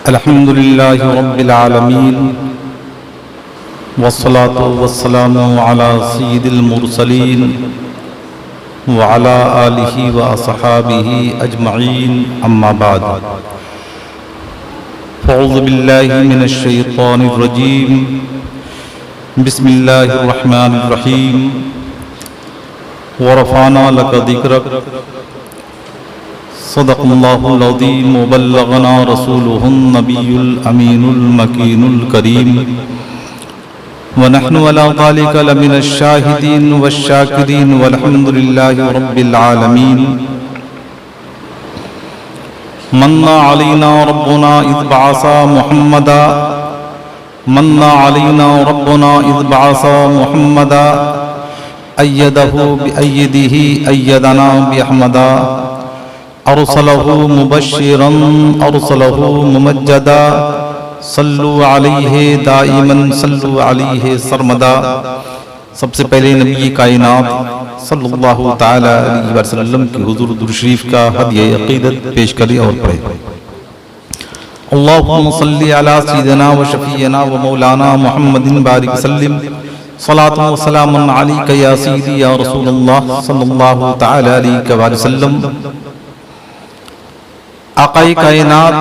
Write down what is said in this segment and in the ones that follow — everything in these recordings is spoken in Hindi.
अल्हम्दुलिल्लाहि रब्बिल आलमीन वस्सलातु वस्सलामु अला सय्यिदिल मुरसलीन व अला आलिहि व अस्हाबिहि अजमईन अम्मा बाद फ़अऊज़ु बिल्लाहि मिनश शैतानिर रजीम बिस्मिल्लाहिर रहमानिर रहीम व रफ़अना लका ज़िक्रक सदक़ल्लाहुल अज़ीम व बल्लग़ना रसूलुहुन नबियुल अमीनुल मकीनुल करीम व नहनु अला ज़ालिका लमिनश शाहिदीन वश्शाकिरीन वल्हम्दुलिल्लाहि रब्बिल आलमीन। मन्ना अलैना रब्बुना इज़ बअसा मुहम्मदा मन्ना अलैना रब्बुना इज़ बअसा मुहम्मदा अय्यदहु बिअय्यदिही अय्यदना बिअहमदा अरसलहु मुबश्शिरन अरसलहु मुमज्जदा सल्लु अलैहि दाइमन सल्लु अलैहि सरमदा। सबसे पहले नबी कायनात सल्लल्लाहु ताला अलैहि वसल्लम की हुजूर दुरूद शरीफ का हदिया अक़ीदत पेश करें और पढ़ें। अल्लाहुम्मा सल्लि अला सय्यिदिना व शफ़ीना व मौलाना मुहम्मदिन बारिक सल्लिम सलातु व सलामुन अलैका या सय्यदी या रसूलल्लाह सल्लल्लाहु ताला अलैहि वसल्लम। आक़ाए कायनात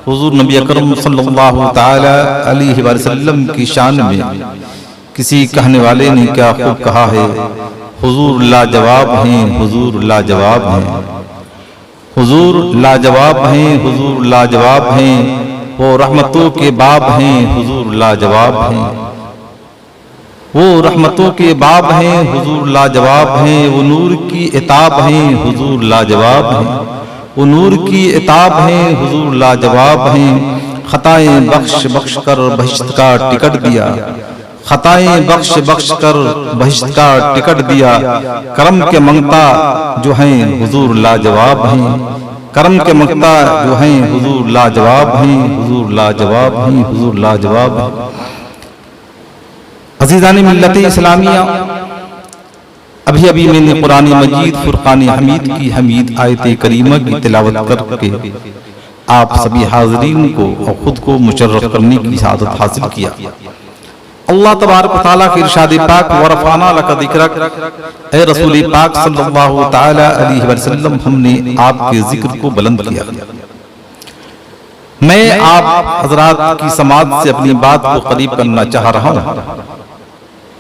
हुज़ूर नबी अकरम सल्लल्लाहु ताला अलैहि वसल्लम की शान में किसी कहने वाले ने क्या खूब कहा है, हुज़ूर लाजवाब हैं, हुज़ूर लाजवाब हैं, हुज़ूर लाजवाब हैं, हुज़ूर लाजवाब हैं, वो रहमतों के बाब हैं, हुज़ूर लाजवाब हैं, वो रहमतों के बाब हैं, हुज़ूर लाजवाब हैं, वो नूर की इताब हैं, हुज़ूर लाजवाब हैं, वो नूर की इताब हैं, हुजूर लाजवाब हैं। खताएं बख्श बख्श कर बहिश्त का टिकट दिया, खताएं बख्श बख्श कर बहिश्त का टिकट दिया। करम के मंगता जो हैं हुजूर लाजवाब हैं, करम के मंगता जो हैं हुजूर लाजवाब हैं, हुजूर लाजवाब हैं, हुजूर लाजवाब हैं। अज़ीज़ान मिल्लत इस्लामिया, अभी अभी मैंने कुरान मजीद फुरकान हमीद की हमीद आयत करीमा की तिलावत करके आप सभी हाज़रीन को और खुद को मुशर्रफ करने की सआदत हासिल किया। अल्लाह तबारक व तआला के इरशाद पाक व रफ़अना लका ज़िक्रक, ए रसूल पाक सल्लल्लाहु ताला अलैहि वसल्लम, हमने आपके जिक्र को बुलंद किया। मैं आप हज़रात की समात से अपनी बात को करीब करना चाह रहा हूँ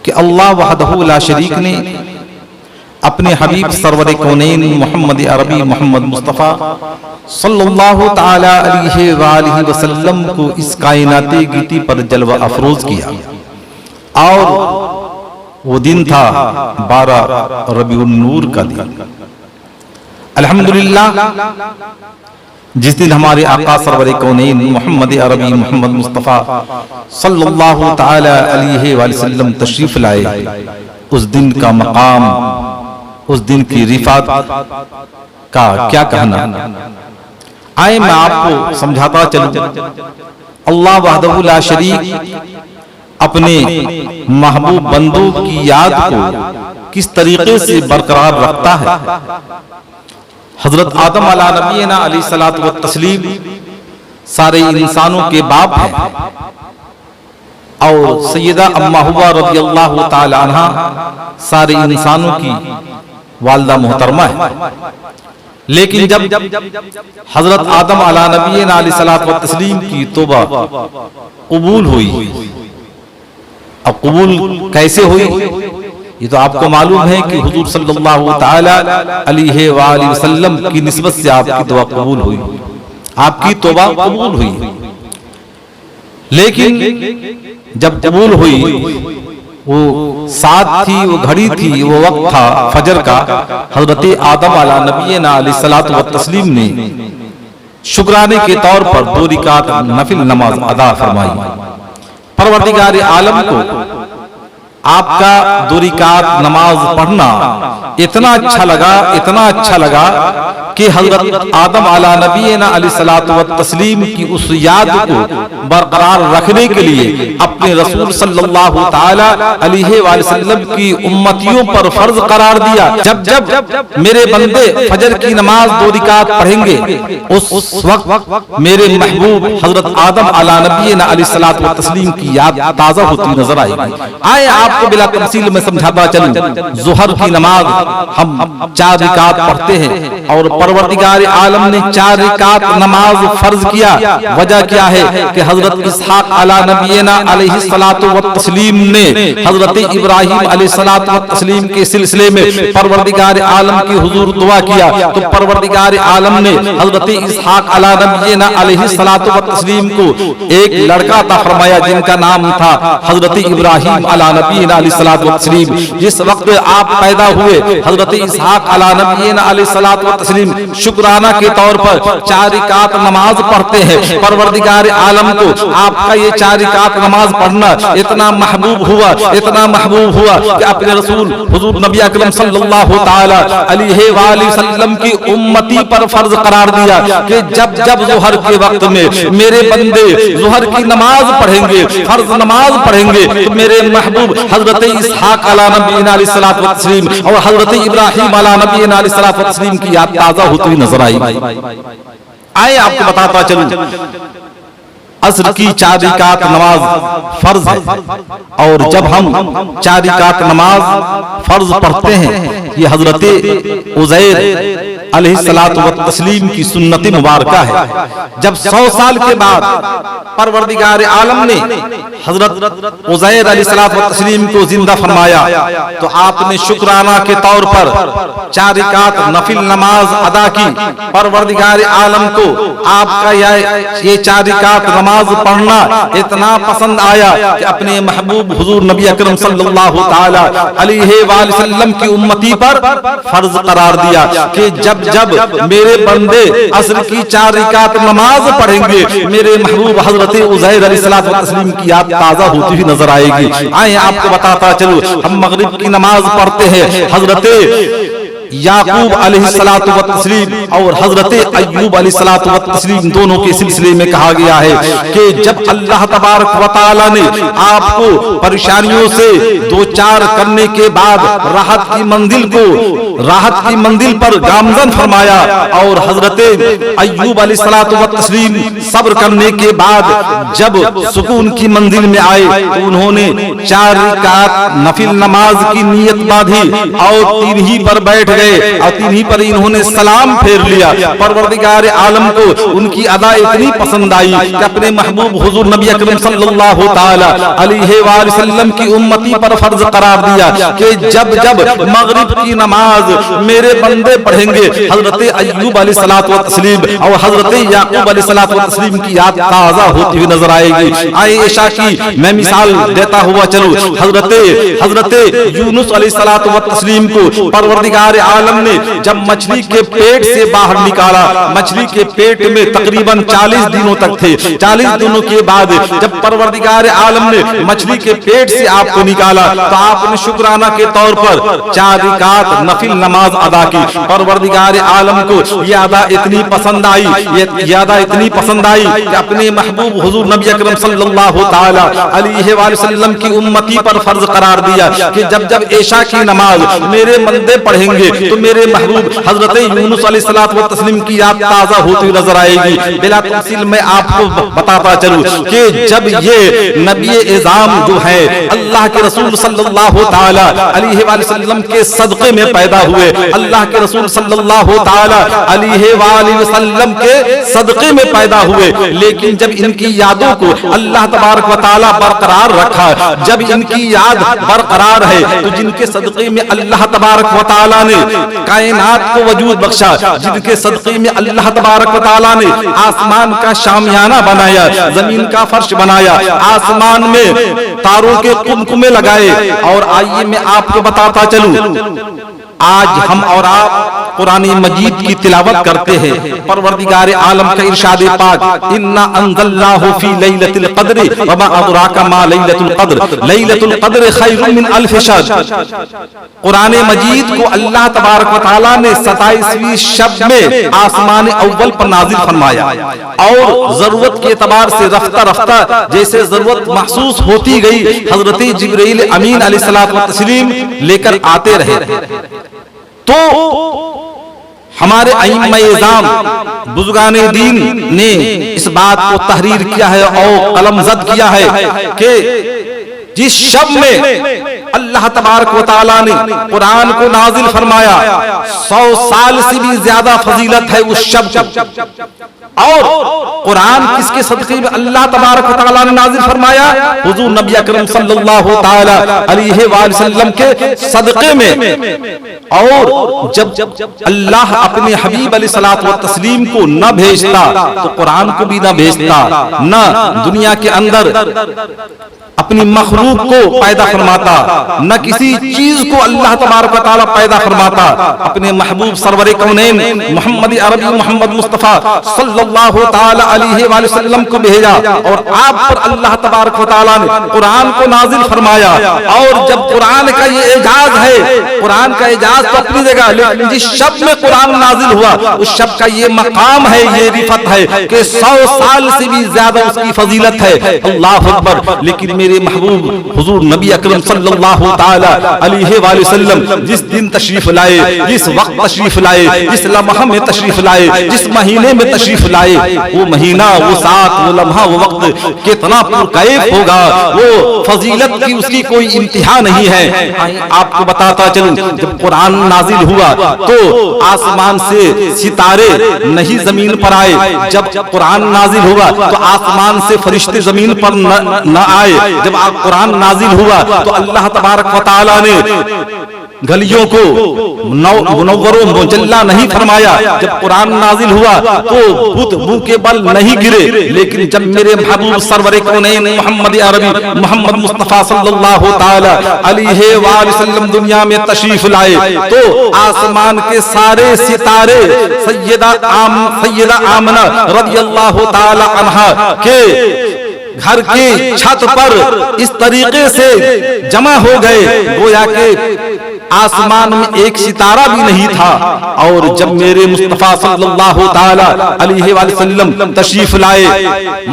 कि अल्लाह वहदहु ला शरीक ने अपने हबीब सरवर कौनैन मोहम्मद अरबी मोहम्मद मुस्तफ़ा सल्लल्लाहु ताला अलैहि वसल्लम को इस कायनाती गिटी पर जलवा अफरोज किया। और वो दिन था 12 रबीउन नूर का दिन। अल्हम्दुलिल्लाह, जिस दिन हमारे आका सरवर कौनैन मोहम्मद अरबी मोहम्मद मुस्तफ़ा सल्लल्लाहु ताला अलैहि वसल्लम तशरीफ लाए, उस दिन का मकाम, उस दिन की रिफात का क्या कहना। आए मैं आपको समझाता चलूं। अल्लाह वहदहु ला शरीक अपने महबूब बंदों की याद को किस तरीके से बरकरार रखता है। हजरत आदम अला नबीना अलैहिस्सलातु व तस्लीम सारे इंसानों के बाप हैं और सैयदा अम्मा हुवा रज़ियल्लाहु ताला अन्हा सारे इंसानों की वालिदा मोहतरमा है। लेकिन जब हजरत आदम अला नबीना अलैहिस्सलातु व तस्लीम की तौबा कबूल हुई, अब कबूल कैसे हुई ये तो आपको मालूम है कि हुजूर सल्लल्लाहु ताला अलैहि वसल्लम की निस्बत से आपकी दुआ कबूल हुई, आपकी तौबा कबूल हुई। लेकिन जब कबूल हुई, वो साथ थी, वो घड़ी थी, वो वक्त था फजर का। हजरत आदम अला नबीना अलैहिस्सलातु व तस्लीम ने शुक्राने के तौर पर 2 रकात नफिल नमाज अदा फरमाई। परवरदिगार आलम को आपका 2 रकात नमाज पढ़ना इतना अच्छा लगा कि हजरत आदम अला नबीना अलैहिस्सलातु व तस्लीम की उस याद को बरकरार रखने के लिए अपने रसूल सल्लल्लाहु ताला अलैहि वसल्लम की उम्मतियों पर फर्ज करार दिया। जब जब मेरे बंदे फजर की नमाज 2 रकात पढ़ेंगे उस वक्त मेरे महबूब हजरत आदम अला नबीना अलैहिस्सलातु व तस्लीम की याद ताजा होती नजर आएगी। आए आपको बिला तफसील में समझाता चलूं। ज़ुहर की नमाज हम 4 रकात पढ़ते हैं और परवरदिगार आलम ने 4 रकात नमाज फर्ज किया। वजह क्या है कि हजरत इसहाक अला नबीना अलैहिस्सलातु व तस्लीम ने हजरत इब्राहिम अलैहिस्सलातु व तस्लीम के सिलसिले में परवरदिगार आलम की हुजूर दुआ किया तो परवरदिगार आलम ने हजरत इसहाक अला नबीना अलैहिस्सलातु व तस्लीम को एक लड़का अता फरमाया जिनका नाम था हजरत इब्राहिम अला नबीना अलैहिस्सलातु व तस्लीम। जिस वक्त आप पैदा हुए हजरत इसहाक अला नबीना अलैहिस्सलातु व तस्लीम शुक्राना के तौर पर 4 रकात नमाज पढ़ते हैं। परवरदिगार आलम को आपका ये 4 रकात नमाज पढ़ना इतना महबूब हुआ कि अपने रसूल हुजूर नबी अकरम सल्लल्लाहु ताला अलैहि वसल्लम की उम्मती पर फर्ज करार दिया कि जब जब ज़ुहर के वक्त में मेरे बंदे ज़ुहर की नमाज पढ़ेंगे, फर्ज नमाज पढ़ेंगे तो मेरे महबूब हजरत इसहाक अला नबीना अलैहिस्सलातु व तस्लीम और हजरत इब्राहिम अला नबीना अलैहिस्सलातु व तस्लीम की याद ताजा होती हुई नजर आई। आए आपको बताता चलूं, असर की 4 रकात नमाज फर्ज है और जब हम 4 रकात नमाज फर्ज पढ़ते हैं ये हजरत उज़ैर अलैहिस्सलातु व तस्लीम की सुन्नत मुबारका है। जब 100 साल के बाद परवरदिगार आलम ने हजरत उज़ैर अलैहिस्सलातु व तस्लीम को जिंदा फरमाया तो आपने शुक्राना के तौर पर 4 रकात नफिल नमाज अदा की। परवरदिगार आलम को आपका ये 4 रकात नमाज पढ़ना इतना पसंद आया कि अपने महबूब हुजूर नबी अकरम सल्लल्लाहु ताला अलैहि वसल्लम की उम्मती पर फर्ज करार दिया कि जब जब मेरे बंदे असर की 4 रकात नमाज पढ़ेंगे मेरे महबूब हजरत उज़ैर अलैहिस्सलातु व तस्लीम की याद ताजा होती हुई नजर आएगी। आए आपको बताता चलूं, हम मगरिब की नमाज पढ़ते हैं हजरत याकूब अलैहिस्सलातु व तस्लीम और हजरत अय्यूब अलैहिस्सलातु व तस्लीम दोनों के सिलसिले में कहा गया है कि जब अल्लाह तबारक व तआला ने आपको परेशानियों से 2-4 करने के बाद राहत की मंजिल पर गामजन फरमाया और हजरत अय्यूब अलैहिस्सलातु व तस्लीम सब्र करने के बाद जब सुकून की मंजिल में आए तो उन्होंने 4 रकात नफिल नमाज की नियत बांधी और 3 ही पर बैठ गए और 3 ही पर इन्होंने सलाम फेर लिया। परवरदिगार आलम को उनकी अदा इतनी पसंद आई कि अपने महबूब हुजूर नबी अकरम सल्लल्लाहु ताला अलैहि वसल्लम की उम्मती पर फर्ज करार दिया कि जब जब मगरिब की नमाज मेरे बंदे पढ़ेंगे हजरत अय्यूब अलैहिस्सलातु व तस्लीम और हजरत याकूब अलैहिस्सलातु व तस्लीम की याद ताजा होती हुई नजर आएगी। आए ईशा की मैं मिसाल देता हुआ चलूं, हजरत यूनुस अलैहिस्सलातु व तस्लीम को परवरदिगार आलम ने जब मछली के पेट से बाहर निकाला, मछली के पेट में तकरीबन 40 दिनों तक थे। 40 दिनों के बाद जब परवरदिगार आलम ने मछली के पेट से आपको निकाला तो आपने शुक्राना के तौर पर 4 रकात नफिल नमाज अदा की। परवरदिगार आलम को यह अदा इतनी पसंद आई कि अपने महबूब हुजूर नबी अकरम सल्लल्लाहु ताला अलैहि वसल्लम की उम्मती पर फर्ज करार दिया कि जब जब ईशा की नमाज मेरे बंदे पढ़ेंगे तो मेरे महबूब हजरत यूनुस अलैहिस्सलातु व तस्लीम की याद ताजा होती नजर आएगी। बिला तफसील मैं आपको बताता चलूं कि जब ये नबी इज़ाम जो है अल्लाह के रसूल सल्लल्लाहु ताला अलैहि वसल्लम के सदक़े में पैदा हुए, अल्लाह के रसूल सल्लल्लाहु ताला अलैहि वसल्लम के सदक़े में पैदा हुए, लेकिन जब इनकी यादों को अल्लाह तबारक व तआला बरकरार रखा, जब इनकी याद बरकरार है तो जिनके सदक़े में अल्लाह तबारक व तआला ने कायनात को वजूद बख्शा, जिनके सदक़े में अल्लाह तबारक व तआला ने आसमान का शामियाना बनाया, जमीन का फर्श बनाया, आसमान में तारों के कुमकुमे लगाए। और आइए मैं आपको बताता चलूं, आज हम और आप कुरान मजीद की तिलावत करते हैं, परवरदिगार आलम का इरशाद पाक, इन्ना अंज़लनाहु फी लैलतिल क़द्र वमा अदराका मा लैलतुल क़द्र लैलतुल क़द्र खैरुम मिन अल्फ शहर। कुरान मजीद को अल्लाह तबारक व तआला ने 27वीं शब में आसमान अव्वल पर नाजिल फरमाया और जरूरत के एतबार से रफ्ता रफ्ता जैसे जरूरत महसूस होती गई हजरत जिब्रील अमीन अलैहिस्सलातु व तस्लीम लेकर आते रहे। तो हमारे अइम्मा-ए-इज़ाम बुजुर्गान दीन ने इस बात को तहरीर किया है और कलमज़द किया है कि जिस शब में अल्लाह तबारक व तआला ने कुरान को नाजिल फरमाया 100 साल से भी ज्यादा फजीलत है उस शब। और कुरान किसके सदक़े में अल्लाह तबारक व तआला ने नाजिल फरमाया? हुजूर नबी अकरम सल्लल्लाहु ताला अलैहि वसल्लम के सदक़े में। और जब अल्लाह अपने हबीब अलैहिस्सलातु व तस्लीम को न भेजता तो कुरान को भी न भेजता, न दुनिया के अंदर अपनी मखलूक को पैदा फरमाता, न किसी चीज को अल्लाह तबारक व तआला पैदा फरमाता। अपने महबूब सरवरे कौनैन मोहम्मद अरबी मोहम्मद मुस्तफा सल्लल्लाहु ताला अलैहि वसल्लम को भेजा और आप पर अल्लाह तबारक व तआला ने कुरान को नाजिल फरमाया। और जब कुरान का ये एजाज है, कुरान का एजाज तो अपनी जगह, लेकिन जिस शब्द में कुरान नाजिल हुआ उस शब्द का ये मकाम है, ये रिफत है कि 100 साल से भी ज्यादा उसकी फजीलत है। अल्लाह अकबर। लेकिन मेरे महबूब हुजूर नबी अकरम सल्लल्लाहु ताला अलैहि वसल्लम जिस दिन तशरीफ लाए, जिस वक्त तशरीफ लाए, जिस लम्हा में तशरीफ लाए, जिस महीने में तशरीफ लाए, वो महीना, वो साथ, वो लम्हा, वो वक्त कितना पुरकैफ होगा, वो फजीलत की उसकी कोई इंतहा नहीं है। आपको बताता चलूं, जब कुरान नाजिल हुआ तो आसमान से सितारे नहीं जमीन पर आए। जब कुरान नाजिल हुआ तो आसमान से फरिश्ते जमीन पर न आए। जब कुरान नाजिल हुआ तो अल्लाह तबारक व तआला ने गलियों को मुनव्वरों मुजल्ला नहीं फरमाया। जब कुरान नाजिल हुआ तो बुत मुंह के बल नहीं गिरे। लेकिन जब मेरे महबूब सरवरे कौनैन मोहम्मद अरबी मोहम्मद मुस्तफा सल्लल्लाहु ताला अलैहि वसल्लम दुनिया में तशरीफ लाए तो आसमान के सारे सितारे सैयदा आमना रज़ियल्लाहु ताला अन्हा के घर की छत पर इस तरीके से जमा हो गए गोया के आसमान में एक सितारा भी नहीं था। और जब मेरे मुस्तफा सल्लल्लाहु ताला अलैहि वसल्लम तशरीफ लाए,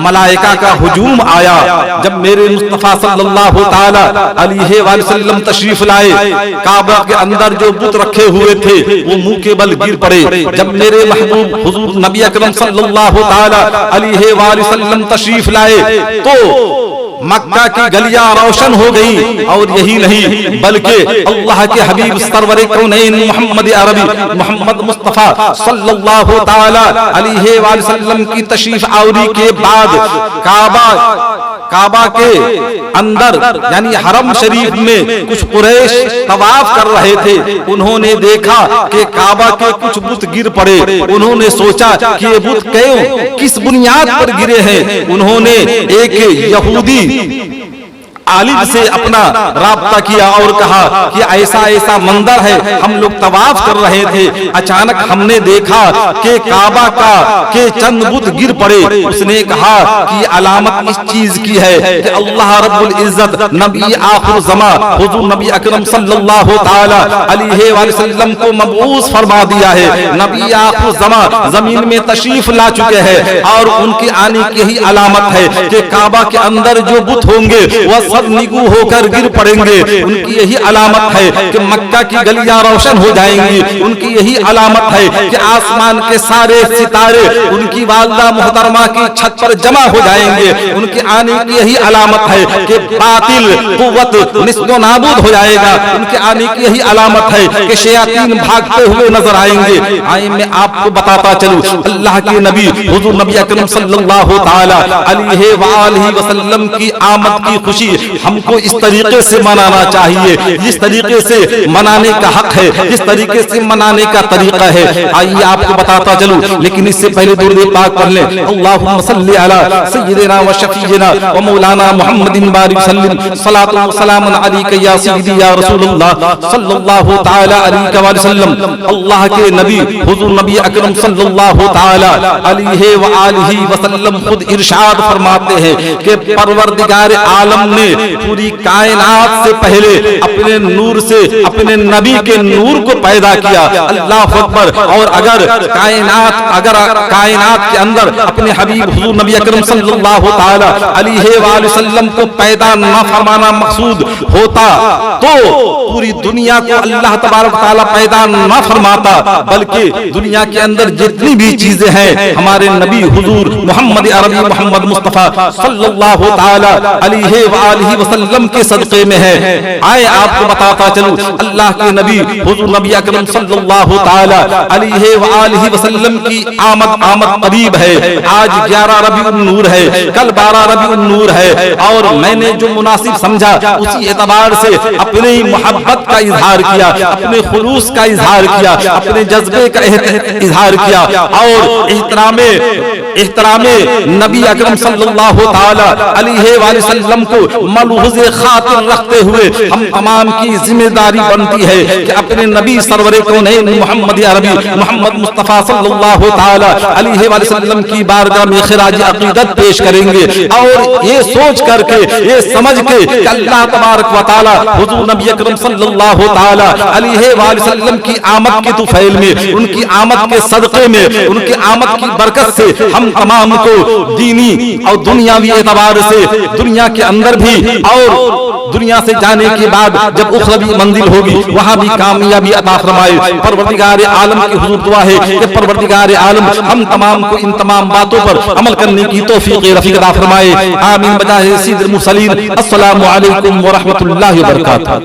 मलाइका का हुजूम आया। जब मेरे मुस्तफा सल्लल्लाहु ताला अलैहि वसल्लम तशरीफ लाए, काबा के अंदर जो बुत रखे हुए थे वो मुंह के बल गिर पड़े। जब मेरे महबूब हुजूर नबी अकरम सल्लल्लाहु ताला अलैहि वसल्लम तशरीफ लाए तो मक्का की गलियां रोशन हो गई। और यही नहीं बल्कि अल्लाह के हबीब सरवरे कौनैन मोहम्मद अरबी मोहम्मद मुस्तफा सल्लल्लाहु ताला अलैहि वसल्लम की तशरीफ आवरी के बाद काबा के अंदर यानी हरम शरीफ में कुछ कुरैश तवाफ कर रहे थे। उन्होंने देखा कि काबा के कुछ बुत गिर पड़े। उन्होंने सोचा कि ये बुत क्यों, किस बुनियाद पर गिरे हैं। उन्होंने एक यहूदी आलिम से अपना राब्ता किया और कहा कि ऐसा ऐसा मंदिर है, हम लोग तवाफ कर रहे थे, अचानक हमने देखा कि काबा के चंद बुत गिर पड़े। उसने कहा कि अलामत इस चीज की है कि अल्लाह रब्बुल इज्जत नबी आखिर ज़मा हुजूर नबी अकरम सल्लल्लाहु ताला अलैहि वसल्लम को मबऊस फरमा दिया है। नबी आखिर ज़मा जमीन में तशरीफ ला चुके हैं और उनके आने की ही अलामत है कि काबा के अंदर जो बुत होंगे वह निगू होकर गिर पड़ेंगे। उनकी यही अलामत है कि मक्का की गलियां रोशन हो जाएंगी। उनकी यही अलामत है कि आसमान के सारे सितारे उनकी वालदा मोहतरमा की छत पर जमा हो जाएंगे। उनके आने की यही अलामत है कि बातिल कुव्वत निस्तो नाबूद हो जाएगा। उनके आने की यही अलामत है कि शयातीन भागते हुए नजर आएंगे। आइए मैं आपको बताता चलूं, अल्लाह के नबी हुजूर नबी अकरम सल्लल्लाहु ताला अलैहि वसल्लम की आमद की खुशी हमको इस तरीके से मनाना चाहिए, जिस तरीके से मनाने का हक है, जिस तरीके से मनाने का तरीका है। आइए आपको बताता चलूं, लेकिन इससे पहले दुरूद पाक पढ़ लें। अल्लाहुम्मा सल्ली अला सय्यिदिना व शफीना व मौलाना मुहम्मदिन बारिक सल्लिम सलातु व सलामुन अलैका या सय्यदी या रसूलुल्लाह सल्लल्लाहु तआला अलैहि व सल्लम। अल्लाह के नबी हुजूर नबी अकरम सल्लल्लाहु तआला अलैहि व आलिहि व सल्लम खुद इरशाद फरमाते हैं कि परवरदिगार आलम ने पूरी कायनात से पहले अपने नूर से अपने नबी के नूर को पैदा किया। अल्लाह अकबर। और अगर कायनात के अंदर अपने हबीब हुजूर नबी अकरम सल्लल्लाहु तआला अलैहि व सल्लम को पैदा न फरमाना मकसूद होता तो पूरी दुनिया को अल्लाह तबारक तआला पैदा न फरमाता, बल्कि दुनिया के अंदर जितनी भी चीजें हैं हमारे नबी हुजूर मोहम्मद अरबी मोहम्मद मुस्तफा सल्लल्लाहु तआला अलैहि व आलिहि वसल्लम के सदक़े में है। आए आपको बताता चलूं, अल्लाह के नबी हुजूर नबी अकरम सल्लल्लाहु तआला अलैहि व आलिहि वसल्लम की आमद करीब है। आज 11 रबीउन नूर है, कल 12 रबीउन नूर है, और मैंने जो मुनासिब समझा उसी एतबार से अपनी मोहब्बत का इजहार किया, अपने खुलूस का इजहार किया, अपने जज्बे का इजहार किया, और एहतरामे नबी अकरम सल्लल्लाहु तआला अलैहि व सल्लम को मलहूज़े खातिर रखते हुए हम तमाम की जिम्मेदारी बनती है कि अपने नबी सरवरे कौनैन मोहम्मद अरबी मोहम्मद मुस्तफा सल्लल्लाहु तआला अलैहि व सल्लम की बारगाह में खिराज अकीदत पेश करेंगे, और ये सोच करके, ये समझ के कि अल्लाह तबारक व तआला हुजूर नबी अकरम सल्लल्लाहु तआला अलैहि व सल्लम की आमद के तुफैल में, उनकी आमद के सदक़े में, उनकी आमद की बरकत से हम तमाम को दीनी और दुनियावी एतबार से दुनिया के अंदर भी और दुनिया से जाने के बाद जब उखरवी मंजिल होगी वहां भी कामयाबी अता फरमाए। परवरदिगार आलम की हुजूर दुआ है कि परवरदिगार आलम हम तमाम को इन तमाम बातों पर अमल करने की तौफीक रफीक अता फरमाए। आमीन बजाए सीदुल मुरसलीन। अस्सलामु अलैकुम व रहमतुल्लाहि व बरकातहू।